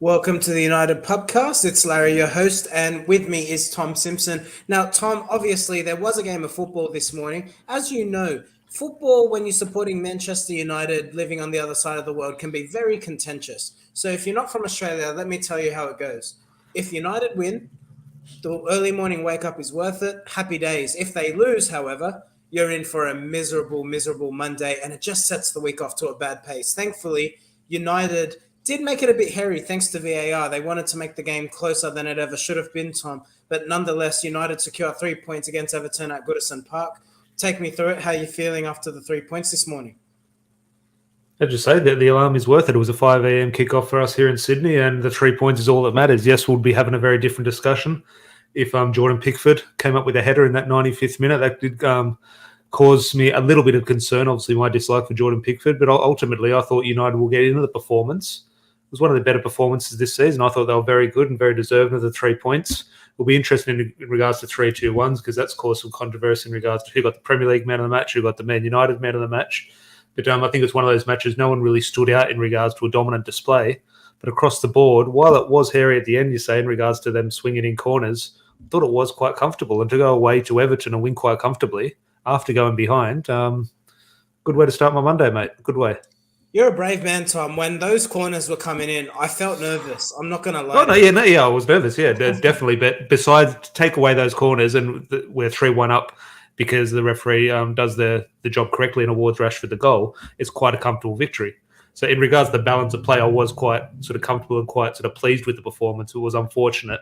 Welcome to the United Pubcast. It's Larry, your host, and with me is Tom Simpson. Now, Tom, obviously, there was a game of football this morning. As you know, football, when you're supporting Manchester United living on the other side of the world, can be very contentious. So, if you're not from Australia, let me tell you how it goes. If United win, the early morning wake up is worth it. Happy days. If they lose, however, you're in for a miserable, miserable Monday, and it just sets the week off to a bad pace. Thankfully, United did make it a bit hairy thanks to VAR. They wanted to make the game closer than it ever should have been, Tom. But nonetheless, United secure 3 points against Everton at Goodison Park. Take me through it. How are you feeling after the 3 points this morning? I'd just say that the alarm is worth it. It was a 5 a.m. kickoff for us here in Sydney, and the 3 points is all that matters. Yes, we'll be having a very different discussion if Jordan Pickford came up with a header in that 95th minute. That did cause me a little bit of concern, obviously my dislike for Jordan Pickford, but ultimately I thought United will get into the performance. It was one of the better performances this season. I thought they were very good and very deserving of the 3 points. We'll be interested in regards to 3-2-1s because that's caused some controversy in regards to who got the Premier League man of the match, who got the Man United man of the match. But I think it's one of those matches no one really stood out in regards to a dominant display. But across the board, while it was hairy at the end, you say, in regards to them swinging in corners, I thought it was quite comfortable. And to go away to Everton and win quite comfortably after going behind, good way to start my Monday, mate. Good way. You're a brave man, Tom. When those corners were coming in, I felt nervous. I'm not going to lie. Oh, I was nervous. Yeah, definitely. But besides, take away those corners and we're 3-1 up because the referee does the job correctly and awards Rashford the goal, it's quite a comfortable victory. So in regards to the balance of play, I was quite sort of comfortable and quite sort of pleased with the performance. It was unfortunate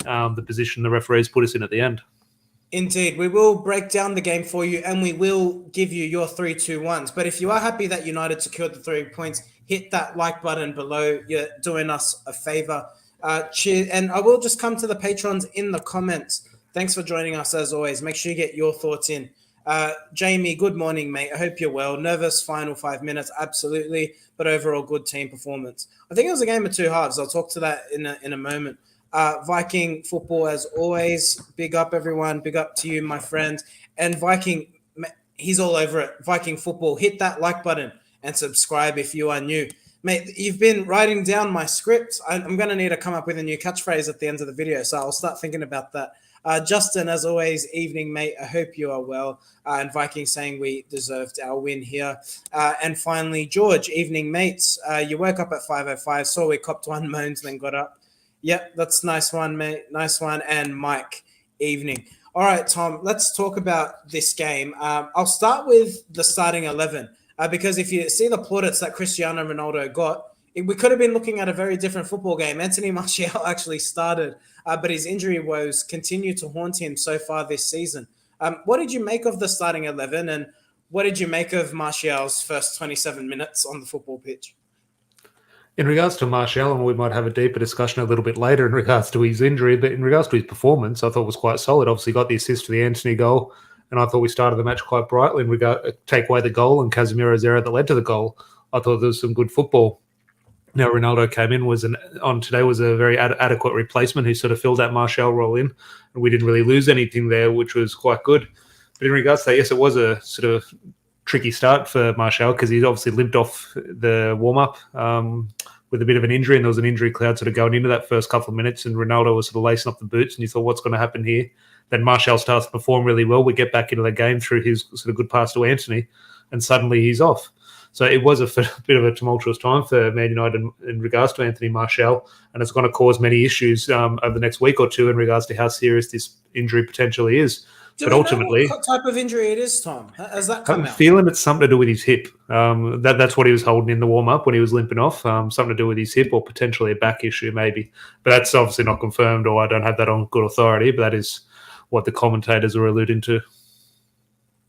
the position the referees put us in at the end. Indeed, we will break down the game for you and we will give you your 3-2-1s. But if you are happy that United secured the 3 points, hit that like button below. You're doing us a favor. Cheers. And I will just come to the patrons in the comments. Thanks for joining us as always. Make sure you get your thoughts in. Jamie, good morning, mate. I hope you're well. Nervous final 5 minutes, absolutely, but overall good team performance. I think it was a game of two halves. I'll talk to that in a moment. Viking football, as always. Big up, everyone. Big up to you, my friend. And Viking, he's all over it. Viking football. Hit that like button and subscribe if you are new. Mate, you've been writing down my script. I'm going to need to come up with a new catchphrase at the end of the video, so I'll start thinking about that. Justin, as always, evening, mate. I hope you are well. And Viking saying we deserved our win here. And finally, George, evening, mates. You woke up at 5:05, saw we copped one moans, then got up. Yep, that's nice one, mate. Nice one. And Mike, evening. All right, Tom, let's talk about this game. I'll start with the starting 11 because if you see the plaudits that Cristiano Ronaldo got, we could have been looking at a very different football game. Anthony Martial actually started, but his injury woes continue to haunt him so far this season. What did you make of the starting 11 and what did you make of Martial's first 27 minutes on the football pitch? In regards to Martial, and we might have a deeper discussion a little bit later in regards to his injury, but in regards to his performance, I thought was quite solid. Obviously got the assist for the Antony goal, and I thought we started the match quite brightly in regard take away the goal and Casemiro's error that led to the goal. I thought there was some good football. Now Ronaldo came in was a very adequate replacement who sort of filled that Martial role in, and we didn't really lose anything there, which was quite good. But in regards to that, yes, it was a sort of tricky start for Martial because he's obviously limped off the warm-up with a bit of an injury, and there was an injury cloud sort of going into that first couple of minutes, and Ronaldo was sort of lacing up the boots, and you thought, what's going to happen here? Then Martial starts to perform really well. We get back into the game through his sort of good pass to Antony, and suddenly he's off. So it was a bit of a tumultuous time for Man United in regards to Anthony Martial, and it's going to cause many issues over the next week or two in regards to how serious this injury potentially is. But ultimately, what type of injury it is, Tom? Has that come out? I'm feeling it's something to do with his hip. That's what he was holding in the warm-up when he was limping off. Something to do with his hip or potentially a back issue maybe. But that's obviously not confirmed, or I don't have that on good authority, but that is what the commentators are alluding to.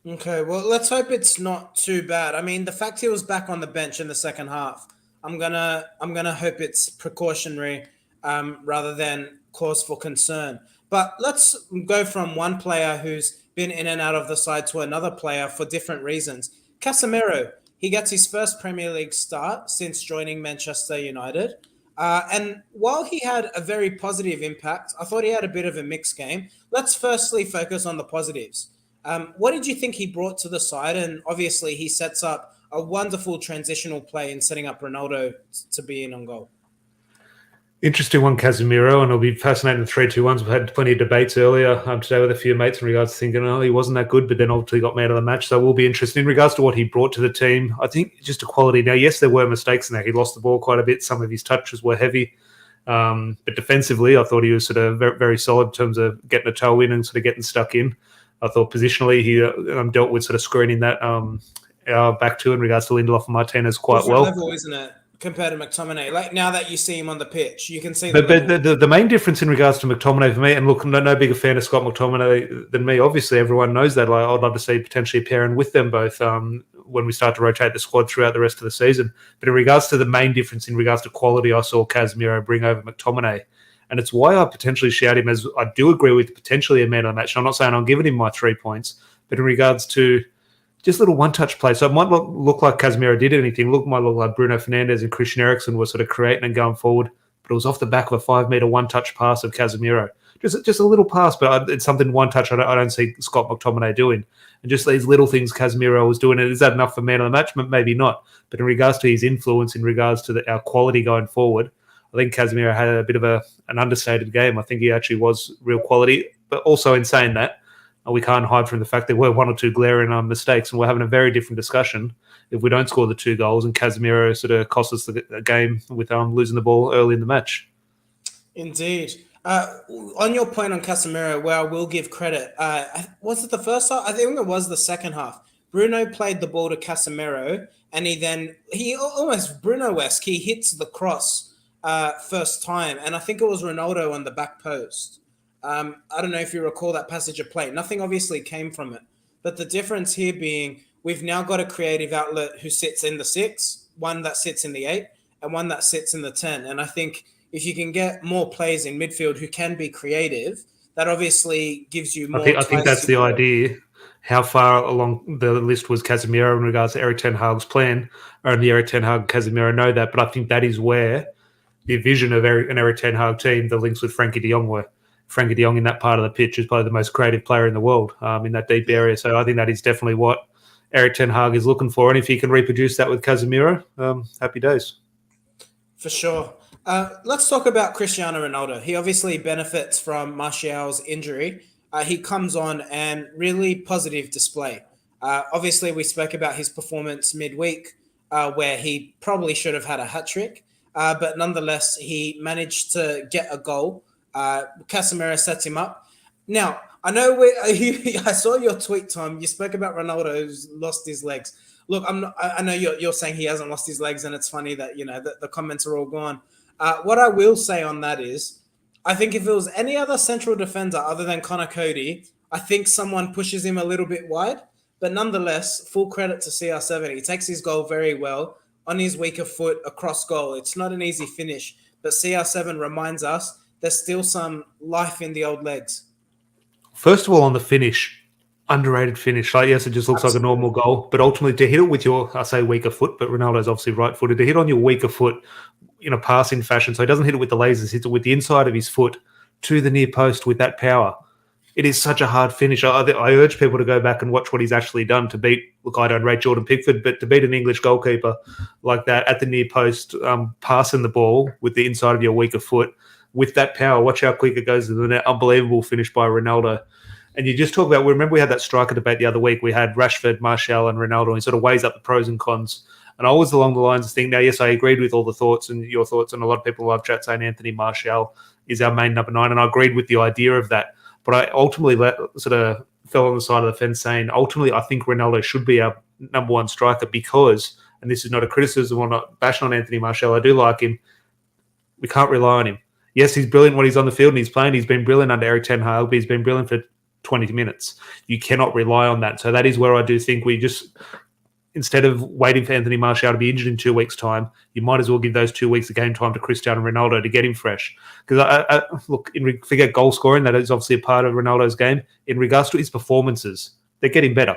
Okay, well, let's hope it's not too bad. I mean, the fact he was back on the bench in the second half, I'm gonna hope it's precautionary rather than cause for concern. But let's go from one player who's been in and out of the side to another player for different reasons. Casemiro, he gets his first Premier League start since joining Manchester United. And while he had a very positive impact, I thought he had a bit of a mixed game. Let's firstly focus on the positives. What did you think he brought to the side? And obviously he sets up a wonderful transitional play in setting up Ronaldo to be in on goal. Interesting one, Casemiro, and it'll be fascinating. The 3-2-1s. We've had plenty of debates earlier today with a few mates in regards to thinking, oh, he wasn't that good, but then ultimately got man of the match. So it will be interesting in regards to what he brought to the team. I think just equality. Now, yes, there were mistakes in there. He lost the ball quite a bit. Some of his touches were heavy. But defensively, I thought he was sort of very, very solid in terms of getting a toe in and sort of getting stuck in. I thought positionally he dealt with sort of screening that back to in regards to Lindelof and Martinez quite Different well. level, isn't it? Compared to McTominay, like now that you see him on the pitch, you can see. But the main difference in regards to McTominay for me, and look, no bigger fan of Scott McTominay than me. Obviously, everyone knows that. Like, I'd love to see potentially a pairing with them both when we start to rotate the squad throughout the rest of the season. But in regards to the main difference in regards to quality, I saw Casemiro bring over McTominay, and it's why I potentially shout him as I do agree with potentially a man on that match. I'm not saying I'm giving him my 3 points, but in regards to just little one-touch play. So it might not look like Casemiro did anything. Might look like Bruno Fernandes and Christian Eriksen were sort of creating and going forward. But it was off the back of a 5-meter one-touch pass of Casemiro. Just a little pass, but it's something one-touch I don't see Scott McTominay doing. And just these little things Casemiro was doing. Is that enough for man of the match? Maybe not. But in regards to his influence, in regards to our quality going forward, I think Casemiro had a bit of an understated game. I think he actually was real quality. But also in saying that, we can't hide from the fact there were one or two glaring mistakes, and we're having a very different discussion if we don't score the 2 goals and Casemiro sort of cost us the game with losing the ball early in the match. Indeed. On your point on Casemiro, where I will give credit, was it the first half? I think it was the second half. Bruno played the ball to Casemiro, and he almost Bruno-esque, he hits the cross first time, and I think it was Ronaldo on the back post. I don't know if you recall that passage of play. Nothing obviously came from it. But the difference here being we've now got a creative outlet who sits in the 6, one that sits in the 8, and one that sits in the 10. And I think if you can get more players in midfield who can be creative, that obviously gives you more. I think that's the idea. How far along the list was Casemiro in regards to Eric Ten Hag's plan? Only Eric Ten Hag and Casemiro know that. But I think that is where the vision of an Eric Ten Hag team, the links with Frankie de Jong were. Frankie de Jong in that part of the pitch is probably the most creative player in the world in that deep area. So I think that is definitely what Eric Ten Hag is looking for. And if he can reproduce that with Casemiro, happy days. For sure. Let's talk about Cristiano Ronaldo. He obviously benefits from Martial's injury. He comes on and really positive display. Obviously, we spoke about his performance midweek where he probably should have had a hat-trick. But nonetheless, he managed to get a goal. Casemiro sets him up. Now, I know I saw your tweet, Tom. You spoke about Ronaldo who's lost his legs. Look, I know you're saying he hasn't lost his legs, and it's funny that the comments are all gone. What I will say on that is, I think if it was any other central defender other than Connor Cody, I think someone pushes him a little bit wide. But nonetheless, full credit to CR7. He takes his goal very well on his weaker foot across goal. It's not an easy finish, but CR7 reminds us there's still some life in the old legs. First of all, on the finish, underrated finish. Like, yes, it just looks like a normal goal, but ultimately to hit it with your, I say weaker foot, but Ronaldo's obviously right-footed, to hit on your weaker foot in a passing fashion, so he doesn't hit it with the lasers, hits it with the inside of his foot to the near post with that power. It is such a hard finish. I urge people to go back and watch what he's actually done to beat, look, I don't rate Jordan Pickford, but to beat an English goalkeeper like that at the near post, passing the ball with the inside of your weaker foot, with that power, watch how quick it goes to the net. Unbelievable finish by Ronaldo. And you just talk about, remember we had that striker debate the other week. We had Rashford, Martial, and Ronaldo, and he sort of weighs up the pros and cons. And I was along the lines of thinking, now, yes, I agreed with all the thoughts and your thoughts, and a lot of people love chat saying Anthony Martial is our main number 9, and I agreed with the idea of that. But I ultimately sort of fell on the side of the fence saying, ultimately, I think Ronaldo should be our number 1 striker because, and this is not a criticism or not bashing on Anthony Martial, I do like him, we can't rely on him. Yes, he's brilliant when he's on the field and he's playing. He's been brilliant under Eric Ten Hag, but he's been brilliant for 20 minutes. You cannot rely on that. So that is where I do think we just, instead of waiting for Anthony Martial to be injured in 2 weeks' time, you might as well give those 2 weeks of game time to Cristiano Ronaldo to get him fresh. Because look, forget goal scoring, that is obviously a part of Ronaldo's game. In regards to his performances, they're getting better.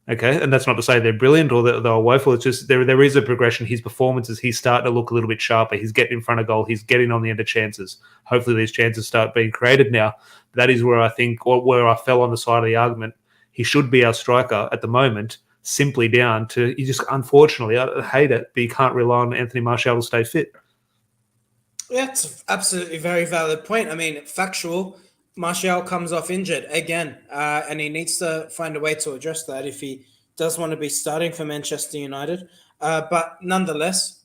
Okay, and that's not to say they're brilliant or they're woeful. It's just there is a progression. His performances, he's starting to look a little bit sharper. He's getting in front of goal. He's getting on the end of chances. Hopefully these chances start being created now. That is where I think, or where I fell on the side of the argument. He should be our striker at the moment, simply down to, you just, unfortunately, I hate it, but you can't rely on Anthony Martial to stay fit. Yeah, it's absolutely very valid point. I mean, factual. Martial comes off injured again, and he needs to find a way to address that if he does want to be starting for Manchester United. But nonetheless,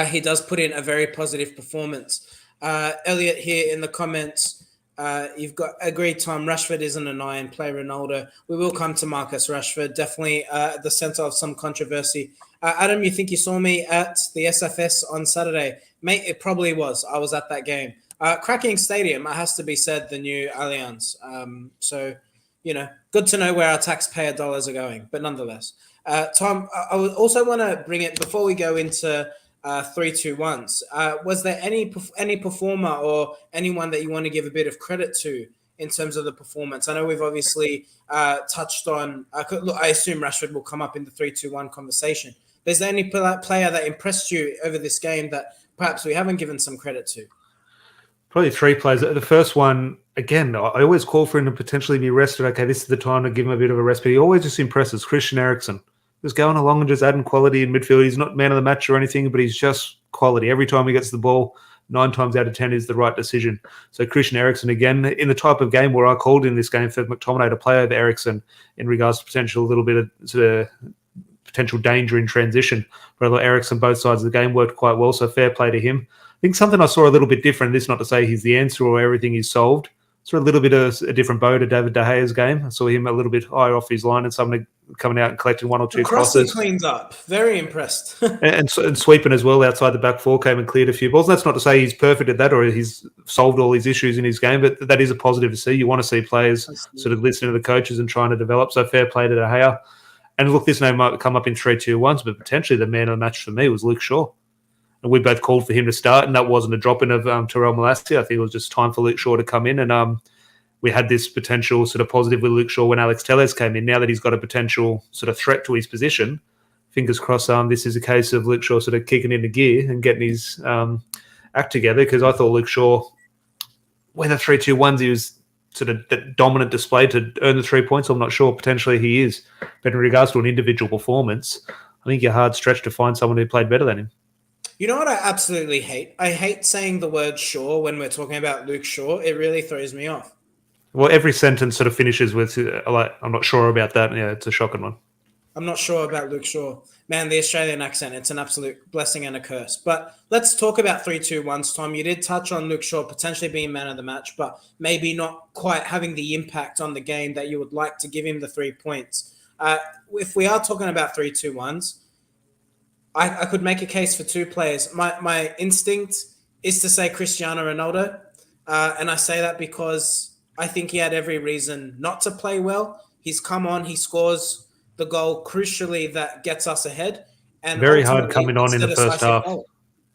he does put in a very positive performance. Elliot here in the comments, you've got agreed, Tom. Rashford isn't a nine, play Ronaldo. We will come to Marcus Rashford, definitely at the center of some controversy. Adam, you think you saw me at the SFS on Saturday? Mate, it probably was. I was at that game. Cracking stadium, it has to be said, the new Allianz. So, good to know where our taxpayer dollars are going, but nonetheless. Tom, I would also want to bring it, before we go into 3-2-1s. Was there any performer or anyone that you want to give a bit of credit to in terms of the performance? I know we've obviously touched on. Look, I assume Rashford will come up in the 3-2-1 conversation. But is there any player that impressed you over this game that perhaps we haven't given some credit to? Probably three players. The first one, again, I always call for him to potentially be rested. Okay, this is the time to give him a bit of a rest. But he always just impresses. Christian Eriksen. Just going along and just adding quality in midfield. He's not man of the match or anything, but he's just quality. Every time he gets the ball, 9 times out of 10 is the right decision. So Christian Eriksen, again, in the type of game where I called in this game for McTominay to play over Eriksen in regards to potential, a little bit of sort of potential danger in transition. But Eriksen, both sides of the game, worked quite well, so fair play to him. I think something I saw a little bit different, this not to say he's the answer or everything is solved. Saw a little bit of a different bow to David De Gea's game. I saw him a little bit higher off his line and somebody coming out and collecting 1 or 2 crosses. Cleans up. Very impressed. and sweeping as well outside the back four, came and cleared a few balls. And that's not to say he's perfect at that or he's solved all his issues in his game, but that is a positive to see. You want to see players sort of listening to the coaches and trying to develop. So fair play to De Gea. And look, this name might come up in 3-2-1s, but potentially the man of the match for me was Luke Shaw. And we both called for him to start, and that wasn't a drop-in of Terrell Malacia. I think it was just time for Luke Shaw to come in. And we had this potential sort of positive with Luke Shaw when Alex Telles came in. Now that he's got a potential sort of threat to his position, fingers crossed, this is a case of Luke Shaw sort of kicking into gear and getting his act together, because I thought Luke Shaw, when the 3-2-1s, he was sort of that dominant display to earn the 3 points. I'm not sure. Potentially he is. But in regards to an individual performance, I think you're hard stretched to find someone who played better than him. You know what I absolutely hate? I hate saying the word Shaw when we're talking about Luke Shaw. It really throws me off. Well, every sentence sort of finishes with, like, I'm not sure about that. Yeah, it's a shocking one. I'm not sure about Luke Shaw. Man, the Australian accent, it's an absolute blessing and a curse. But let's talk about 3-2-1s, Tom. You did touch on Luke Shaw potentially being man of the match, but maybe not quite having the impact on the game that you would like to give him the 3 points. If we are talking about 3-2-1s, I could make a case for 2 players. My instinct is to say Cristiano Ronaldo, and I say that because I think he had every reason not to play well. He's come on, he scores the goal crucially that gets us ahead. And very hard coming on in the first half. Goal.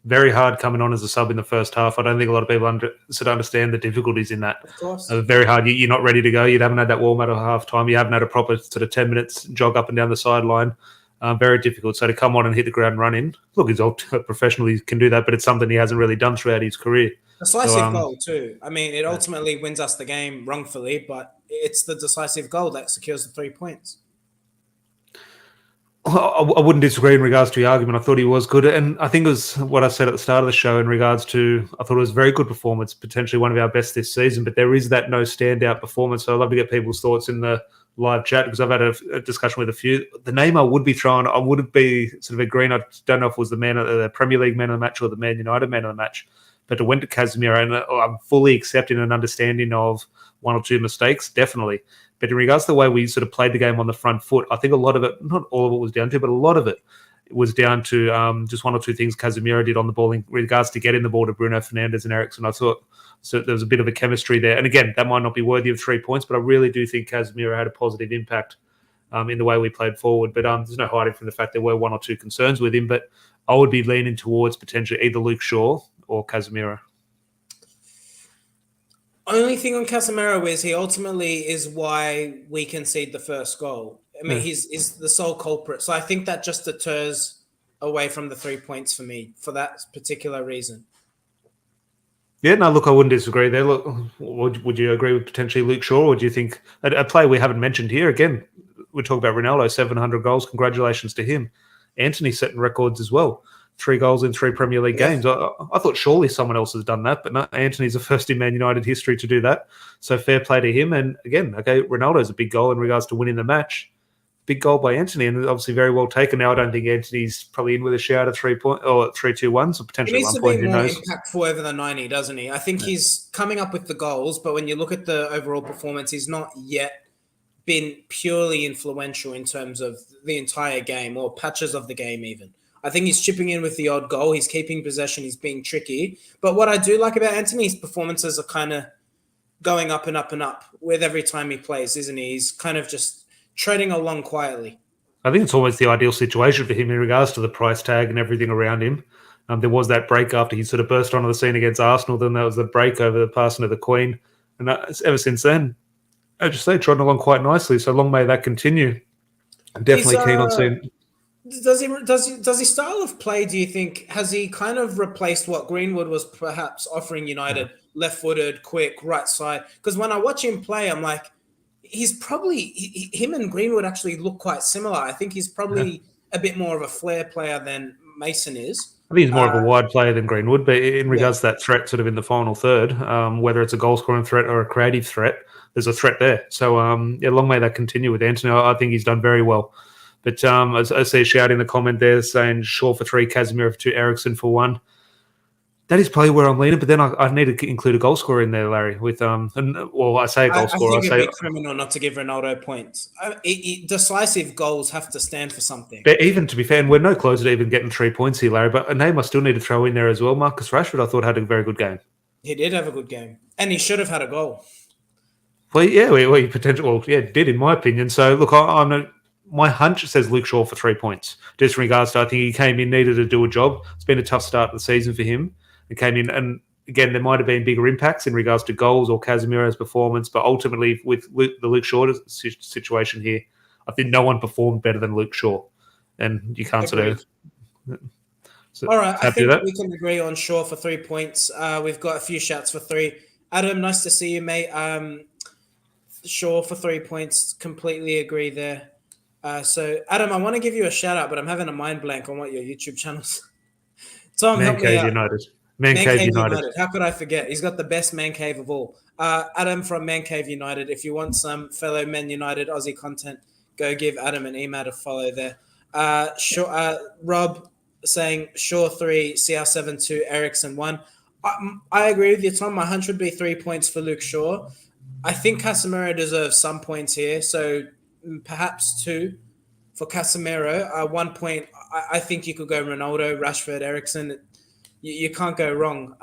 Very hard coming on as a sub in the first half. I don't think a lot of people understand the difficulties in that. Of course. Very hard. You're not ready to go. You haven't had that warm at half time. You haven't had a proper sort of 10 minutes jog up and down the sideline. Very difficult. So to come on and hit the ground running, look, he's all professional. He can do that, but it's something he hasn't really done throughout his career. Decisive goal too. I mean, it ultimately wins us the game wrongfully, but it's the decisive goal that secures the 3 points. I wouldn't disagree in regards to the argument. I thought he was good. And I think it was what I said at the start of the show in regards to, I thought it was a very good performance, potentially one of our best this season, but there is that no standout performance. So I'd love to get people's thoughts in the live chat, because I've had a discussion with a few. The name I would be throwing, I would be sort of agreeing. I don't know if it was the Premier League man of the match or the Man United man of the match, but it went to Casemiro, and I'm fully accepting and understanding of 1 or 2 mistakes, definitely. But in regards to the way we sort of played the game on the front foot, I think a lot of it, not all of it was down to, but a lot of it was down to just 1 or 2 things Casemiro did on the ball in regards to getting the ball to Bruno Fernandes and Eriksen. I thought so there was a bit of a chemistry there. And again, that might not be worthy of 3 points, but I really do think Casemiro had a positive impact in the way we played forward. But there's no hiding from the fact there were 1 or 2 concerns with him. But I would be leaning towards potentially either Luke Shaw or Casemiro. Only thing on Casemiro is he ultimately is why we concede the first goal. I mean, he's the sole culprit. So I think that just deters away from the 3 points for me for that particular reason. Yeah, no, look, I wouldn't disagree there. Look, would you agree with potentially Luke Shaw, or do you think a player we haven't mentioned here? Again, we talk about Ronaldo, 700 goals. Congratulations to him. Antony setting records as well. 3 goals in 3 Premier League games. I thought surely someone else has done that, but no, Anthony's the first in Man United history to do that. So fair play to him. And again, okay, Ronaldo's a big goal in regards to winning the match. Big goal by Anthony, and obviously very well taken. Now I don't think Anthony's probably in with a shout of 3 point or 3-2-1, so potentially He needs 1 to point. be Who more knows? impactful over the 90, doesn't he? I think he's coming up with the goals, but when you look at the overall performance, he's not yet been purely influential in terms of the entire game or patches of the game even. I think he's chipping in with the odd goal. He's keeping possession. He's being tricky. But what I do like about Anthony's performances are kind of going up and up and up with every time he plays, isn't he? He's kind of just treading along quietly. I think it's almost the ideal situation for him in regards to the price tag and everything around him. There was that break after he sort of burst onto the scene against Arsenal. Then there was the break over the passing of the Queen. And ever since then, I just say, trotting along quite nicely. So long may that continue. I'm definitely keen on seeing. Does his style of play, do you think, has he kind of replaced what Greenwood was perhaps offering United? Left-footed, quick, right side. Because when I watch him play, I'm like, he's probably him and Greenwood actually look quite similar. I think he's probably a bit more of a flair player than Mason is. I think he's more of a wide player than Greenwood, but in regards to that threat sort of in the final third, whether it's a goal-scoring threat or a creative threat, there's a threat there. So, long may that continue with Anthony. I think he's done very well. But I see a shout in the comment there saying Shaw for 3, Casemiro for 2, Eriksen for 1. That is probably where I'm leaning, but then I need to include a goal scorer in there, Larry. With I say a goal scorer. I think it'd be criminal not to give Ronaldo points. Decisive goals have to stand for something. But even to be fair, and we're no closer to even getting 3 points here, Larry. But a name I still need to throw in there as well. Marcus Rashford, I thought had a very good game. He did have a good game, and he should have had a goal. Well, yeah, he did in my opinion. So look, my hunch says Luke Shaw for 3 points. Just in regards to, I think he came in, needed to do a job. It's been a tough start to the season for him. He came in, and again, there might have been bigger impacts in regards to goals or Casemiro's performance, but ultimately with the Luke Shaw situation here, I think no one performed better than Luke Shaw, and you can't sort of. So, all right, I think we can agree on Shaw for 3 points. We've got a few shouts for 3. Adam, nice to see you, mate. Shaw for 3 points. Completely agree there. So, Adam, I want to give you a shout out, but I'm having a mind blank on what your YouTube channel's. Tom, help me out. Man Cave United. How could I forget? He's got the best man cave of all. Adam from Man Cave United. If you want some fellow Man United Aussie content, go give Adam an email to follow there. Rob saying Shaw 3, CR7 2, Eriksen 1. I agree with you, Tom. My hunch would be 3 points for Luke Shaw. I think Casemiro deserves some points here, so perhaps 2 for Casemiro. 1 point. I think you could go Ronaldo, Rashford, Eriksen. You can't go wrong.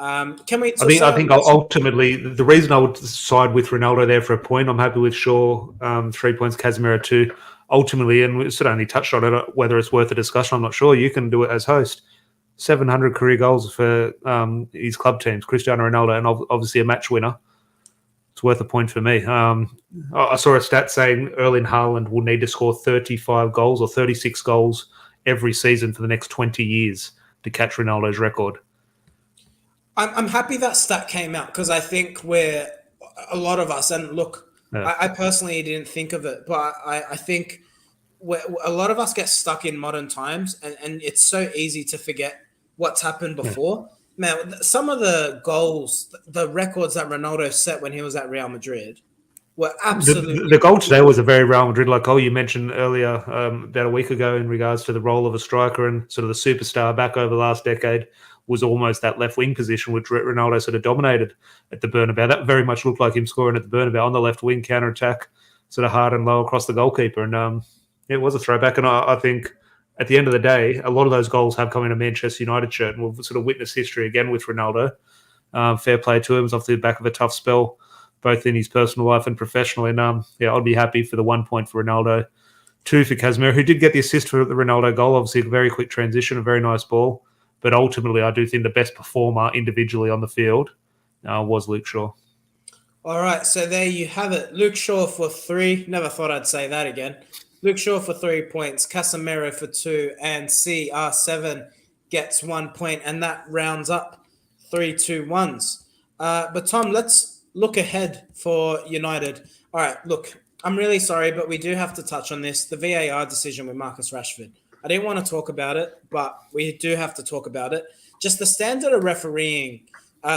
Can we? I think ultimately the reason I would side with Ronaldo there for a point. I'm happy with Shaw 3 points, Casemiro 2. Ultimately, and we sort of only touched on it. Whether it's worth a discussion, I'm not sure. You can do it as host. 700 career goals for his club teams, Cristiano Ronaldo, and obviously a match winner. It's worth a point for me. I saw a stat saying Erling Haaland will need to score 35 goals or 36 goals every season for the next 20 years to catch Ronaldo's record. I'm happy that stat came out because I think we're a lot of us, and look, I personally didn't think of it, but I think a lot of us get stuck in modern times, and it's so easy to forget what's happened before. Yeah. Man, some of the goals, the records that Ronaldo set when he was at Real Madrid were absolutely... The goal today was a very Real Madrid-like goal. You mentioned earlier, about a week ago, in regards to the role of a striker and sort of the superstar back over the last decade, was almost that left wing position, which Ronaldo sort of dominated at the Bernabeu. That very much looked like him scoring at the Bernabeu on the left wing, counter-attack, sort of hard and low across the goalkeeper. And it was a throwback. And I think at the end of the day, a lot of those goals have come in a Manchester United shirt, and we've sort of witnessed history again with Ronaldo. Fair play to him. It was off the back of a tough spell, both in his personal life and professionally. And I'd be happy for the 1 point for Ronaldo, 2 for Casemiro, who did get the assist for the Ronaldo goal. Obviously, a very quick transition, a very nice ball. But ultimately, I do think the best performer individually on the field was Luke Shaw. All right, so there you have it. Luke Shaw for 3. Never thought I'd say that again. Luke Shaw for 3 points, Casemiro for 2, and CR7 gets 1 point, and that rounds up 3-2-1s. But Tom, let's look ahead for United. All right, look, I'm really sorry, but we do have to touch on this. The VAR decision with Marcus Rashford. I didn't want to talk about it, but we do have to talk about it. Just the standard of refereeing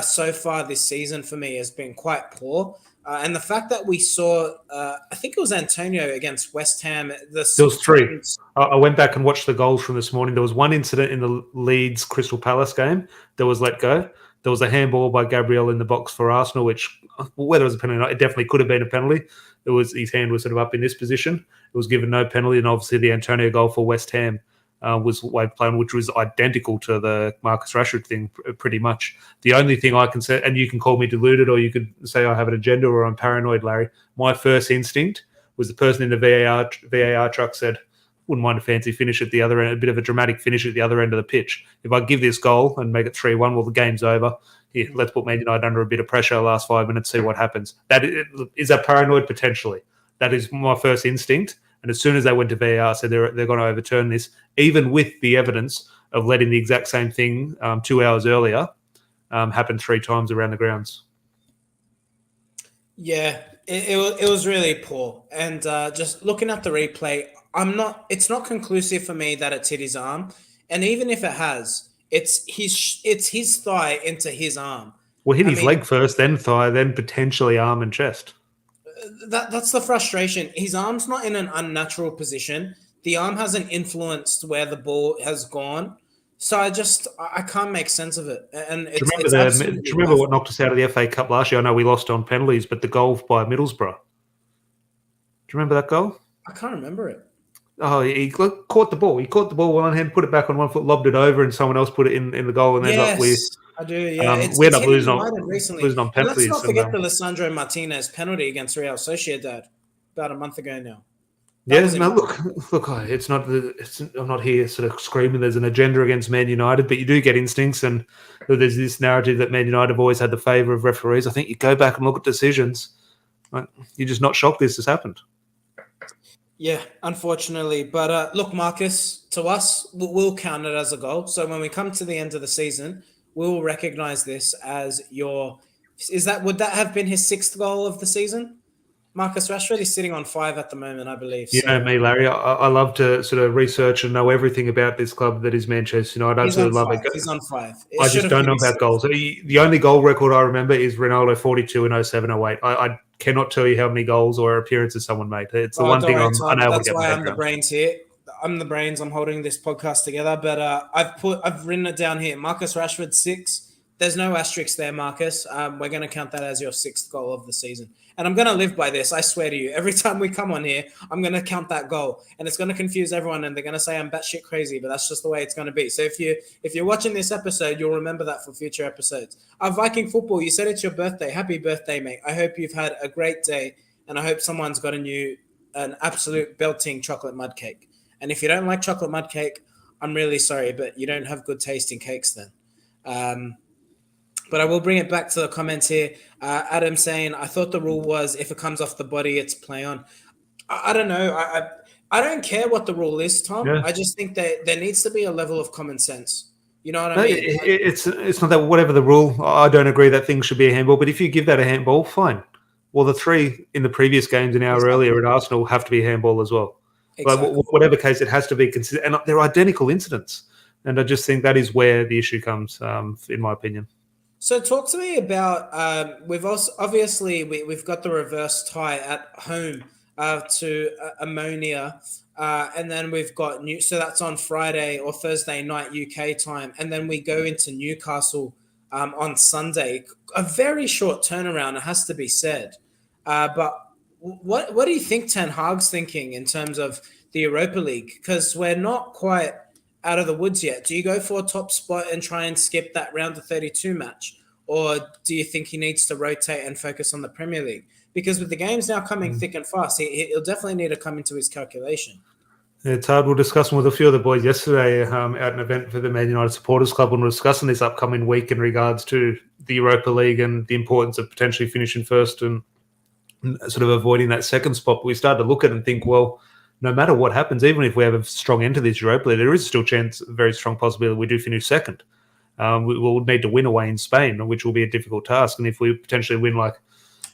so far this season for me has been quite poor. And the fact that we saw, I think it was Antonio against West Ham. There was three. I went back and watched the goals from this morning. There was one incident in the Leeds Crystal Palace game that was let go. There was a handball by Gabriel in the box for Arsenal, which, whether it was a penalty or not, it definitely could have been a penalty. His hand was sort of up in this position. It was given no penalty, and obviously the Antonio goal for West Ham was Wade playing, which was identical to the Marcus Rashford thing, pretty much. The only thing I can say, and you can call me deluded, or you could say I have an agenda or I'm paranoid, Larry. My first instinct was the person in the VAR truck said, wouldn't mind a fancy finish at the other end, a bit of a dramatic finish at the other end of the pitch. If I give this goal and make it 3-1, well, the game's over. Here, let's put Man United under a bit of pressure last 5 minutes, see what happens. Is that paranoid? Potentially. That is my first instinct. And as soon as they went to VAR, I said they're going to overturn this, even with the evidence of letting the exact same thing 2 hours earlier happen 3 times around the grounds. Yeah, it was really poor. And just looking at the replay, it's not conclusive for me that it's hit his arm. And even if it has, it's his thigh into his arm. Well, hit his leg first, then thigh, then potentially arm and chest. That's the frustration. His arm's not in an unnatural position. The arm hasn't influenced where the ball has gone. So I can't make sense of it. And do you remember what knocked us out of the FA Cup last year? I know we lost on penalties, but the goal by Middlesbrough. Do you remember that goal? I can't remember it. Oh, he caught the ball. He caught the ball with one hand, put it back on one foot, lobbed it over, and someone else put it in the goal. And I do. Yeah, we ended up losing on penalties. Let's not forget the Lisandro Martinez penalty against Real Sociedad about a month ago now. Look. It's not. I'm not here sort of screaming there's an agenda against Man United, but you do get instincts, and there's this narrative that Man United have always had the favour of referees. I think you go back and look at decisions. Right? You're just not shocked this has happened. Yeah, unfortunately. But look, Marcus, to us, we'll count it as a goal. So when we come to the end of the season, we'll recognise this as would that have been his 6th goal of the season? Marcus Rashford is sitting on 5 at the moment, I believe. You know me, Larry. I love to sort of research and know everything about this club that is Manchester United. I absolutely love it. He's on 5. I just don't know about goals. The only goal record I remember is Ronaldo 42 in 07-08. I cannot tell you how many goals or appearances someone made. It's the one thing I'm unable to get my head around. That's why I'm the brains here. I'm the brains. I'm holding this podcast together. But I've written it down here. Marcus Rashford 6. There's no asterisk there, Marcus. We're going to count that as your 6th goal of the season. And I'm going to live by this. I swear to you. Every time we come on here, I'm going to count that goal. And it's going to confuse everyone. And they're going to say I'm batshit crazy. But that's just the way it's going to be. So if you're watching this episode, you'll remember that for future episodes. Viking Football, you said it's your birthday. Happy birthday, mate. I hope you've had a great day. And I hope someone's gotten you an absolute belting chocolate mud cake. And if you don't like chocolate mud cake, I'm really sorry. But you don't have good taste in cakes then. But I will bring it back to the comments here. Adam saying, I thought the rule was if it comes off the body, it's play on. I don't know. I don't care what the rule is, Tom. Yeah. I just think that there needs to be a level of common sense. You know what I mean? It's not that whatever the rule, I don't agree that things should be a handball. But if you give that a handball, fine. Well, the 3 in the previous games an hour earlier at Arsenal have to be a handball as well. Exactly. Like, whatever case, it has to be considered. And they're identical incidents. And I just think that is where the issue comes, in my opinion. So talk to me about we've got the reverse tie at home to Ammonia, and then we've got so that's on Friday or Thursday night UK time, and then we go into Newcastle on Sunday. A very short turnaround, it has to be said. But what do you think Ten Hag's thinking in terms of the Europa League? Because we're not quite out of the woods yet. Do you go for a top spot and try and skip that round of 32 match? Or do you think he needs to rotate and focus on the Premier League? Because with the games now coming thick and fast, he'll definitely need to come into his calculation. It's hard. We're discussing with a few of the boys yesterday at an event for the Man United Supporters Club, when we're discussing this upcoming week in regards to the Europa League and the importance of potentially finishing first and sort of avoiding that second spot. But we started to look at it and think, well, no matter what happens, even if we have a strong end to this Europa League, there is still a very strong possibility we do finish second. We will need to win away in Spain, which will be a difficult task. And if we potentially win like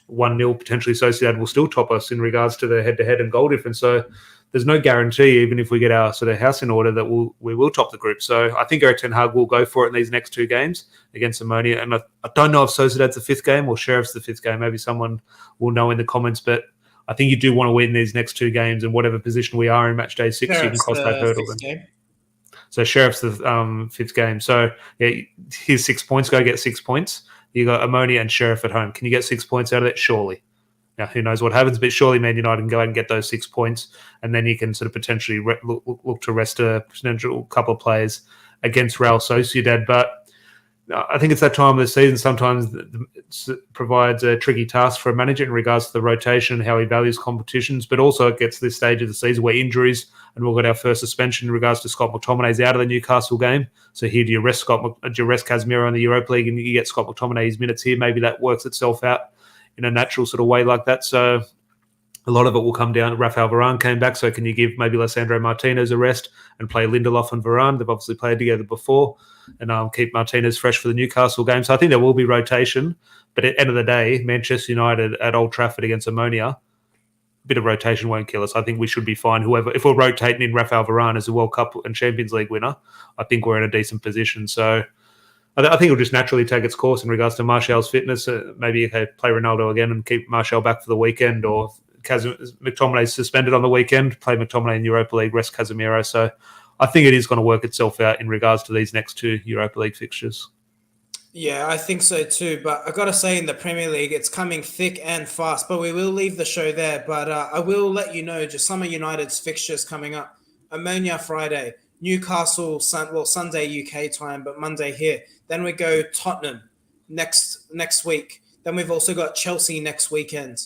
1-0, potentially Sociedad will still top us in regards to the head-to-head and goal difference. So there's no guarantee, even if we get our sort of house in order, that we will top the group. So I think Erik ten Hag will go for it in these next 2 games against Ammonia. And I don't know if Sociedad's the 5th game or Sheriff's the 5th game. Maybe someone will know in the comments, but I think you do want to win these next 2 games, and whatever position we are in match day 6, Sheriff's you can cross that hurdle. Game. So Sheriff's the 5th game. So yeah, here's 6 points. Go get 6 points. You got Ammonia and Sheriff at home. Can you get 6 points out of it? Surely. Now, who knows what happens, but surely Man United can go out and get those 6 points, and then you can sort of potentially look to rest a potential couple of players against Real Sociedad. But I think it's that time of the season. Sometimes it provides a tricky task for a manager in regards to the rotation and how he values competitions, but also it gets to this stage of the season where injuries, and we'll get our first suspension in regards to Scott McTominay's out of the Newcastle game. So here, do you rest Casemiro in the Europa League and you get Scott McTominay his minutes here? Maybe that works itself out in a natural sort of way like that. So a lot of it will come down. Rafael Varane came back, so can you give maybe Lissandro Martinez a rest and play Lindelof and Varane? They've obviously played together before, and keep Martinez fresh for the Newcastle game. So I think there will be rotation, but at the end of the day, Manchester United at Old Trafford against Ammonia, a bit of rotation won't kill us. I think we should be fine. If we're rotating in Rafael Varane as a World Cup and Champions League winner, I think we're in a decent position. So I think it'll just naturally take its course in regards to Martial's fitness. Maybe play Ronaldo again and keep Martial back for the weekend, or McTominay's suspended on the weekend, play McTominay in Europa League, rest Casemiro. So I think it is going to work itself out in regards to these next 2 Europa League fixtures. Yeah, I think so too. But I got to say, in the Premier League, it's coming thick and fast. But we will leave the show there. But I will let you know just some of United's fixtures coming up. Ammonia Friday, Newcastle Sunday UK time, but Monday here. Then we go Tottenham next week. Then we've also got Chelsea next weekend,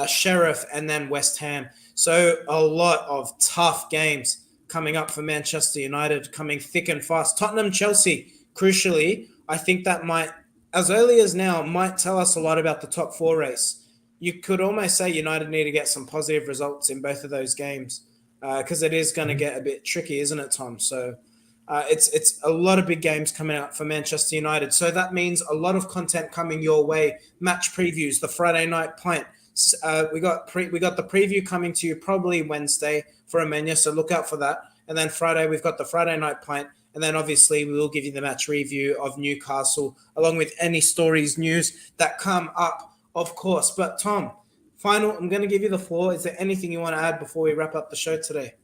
Sheriff, and then West Ham. So a lot of tough games coming up for Manchester United, coming thick and fast. Tottenham, Chelsea, crucially, I think that might, as early as now, might tell us a lot about the top 4 race. You could almost say United need to get some positive results in both of those games because it is going to get a bit tricky, isn't it, Tom? So it's a lot of big games coming out for Manchester United. So that means a lot of content coming your way. Match previews, the Friday night pint. We got the preview coming to you probably Wednesday for Ammonia, so look out for that. And then Friday, we've got the Friday night pint. And then obviously we will give you the match review of Newcastle, along with any stories, news that come up, of course. But Tom, I'm going to give you the floor. Is there anything you want to add before we wrap up the show today?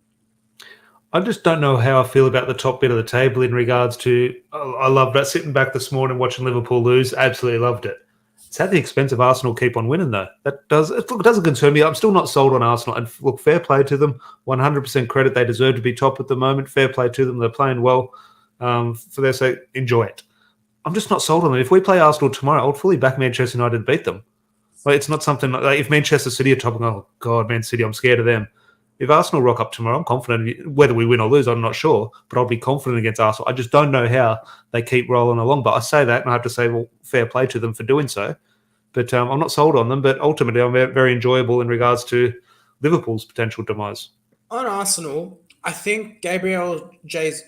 I just don't know how I feel about the top bit of the table in regards to, I loved that sitting back this morning watching Liverpool lose. Absolutely loved it. It's at the expense of Arsenal keep on winning, though. It doesn't concern me. I'm still not sold on Arsenal. And look, fair play to them. 100% credit. They deserve to be top at the moment. Fair play to them. They're playing well. For their sake, enjoy it. I'm just not sold on them. If we play Arsenal tomorrow, I'll fully back Manchester United to beat them. Like, it's not something like if Manchester City are top, oh, God, Man City, I'm scared of them. If Arsenal rock up tomorrow, I'm confident. Whether we win or lose, I'm not sure, but I'll be confident against Arsenal. I just don't know how they keep rolling along. But I say that, and I have to say, well, fair play to them for doing so. But I'm not sold on them. But ultimately, I'm very enjoyable in regards to Liverpool's potential demise. On Arsenal, I think Gabriel Jesus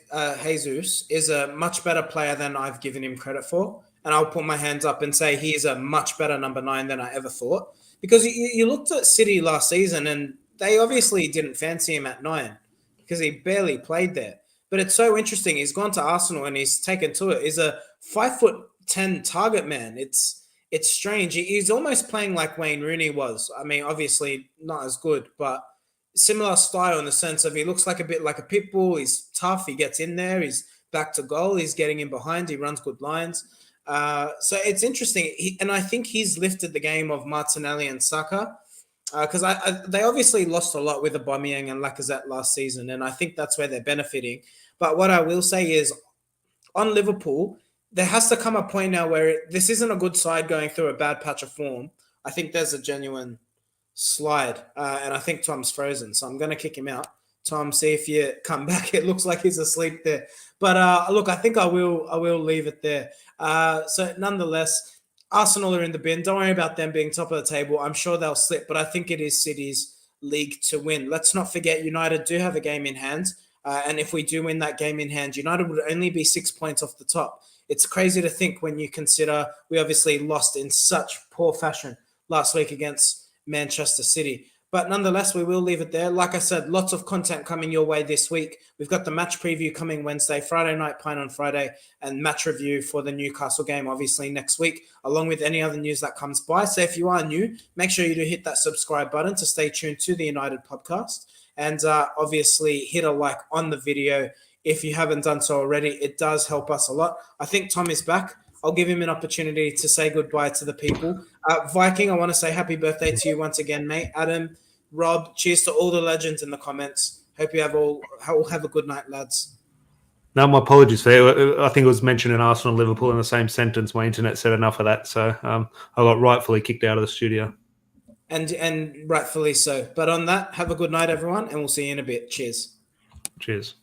is a much better player than I've given him credit for. And I'll put my hands up and say he is a much better number 9 than I ever thought. Because you looked at City last season and they obviously didn't fancy him at 9 because he barely played there. But it's so interesting. He's gone to Arsenal and he's taken to it. He's a 5'10" target man. It's strange. He's almost playing like Wayne Rooney was. I mean, obviously not as good, but similar style in the sense of he looks like a bit like a pit bull. He's tough. He gets in there. He's back to goal. He's getting in behind. He runs good lines. So it's interesting. And I think he's lifted the game of Martinelli and Saka because they obviously lost a lot with Aubameyang and Lacazette last season, and I think that's where they're benefiting. But what I will say is on Liverpool, there has to come a point now where this isn't a good side going through a bad patch of form. I think there's a genuine slide, and I think Tom's frozen, so I'm going to kick him out. Tom, see if you come back. It looks like he's asleep there. But look, I think I will leave it there. So nonetheless, Arsenal are in the bin. Don't worry about them being top of the table. I'm sure they'll slip, but I think it is City's league to win. Let's not forget United do have a game in hand. And if we do win that game in hand, United would only be 6 points off the top. It's crazy to think when you consider we obviously lost in such poor fashion last week against Manchester City. But nonetheless, we will leave it there. Like I said, lots of content coming your way this week. We've got the match preview coming Wednesday, Friday night pint on Friday, and match review for the Newcastle game, obviously, next week, along with any other news that comes by. So if you are new, make sure you do hit that subscribe button to stay tuned to the United podcast. And obviously, hit a like on the video if you haven't done so already. It does help us a lot. I think Tom is back. I'll give him an opportunity to say goodbye to the people. Viking, I want to say happy birthday to you once again, mate. Adam, Rob, cheers to all the legends in the comments. Hope you all have a good night, lads. No, my apologies for that. I think it was mentioned in Arsenal and Liverpool in the same sentence. My internet said enough of that, so I got rightfully kicked out of the studio. And rightfully so. But on that, have a good night, everyone, and we'll see you in a bit. Cheers. Cheers.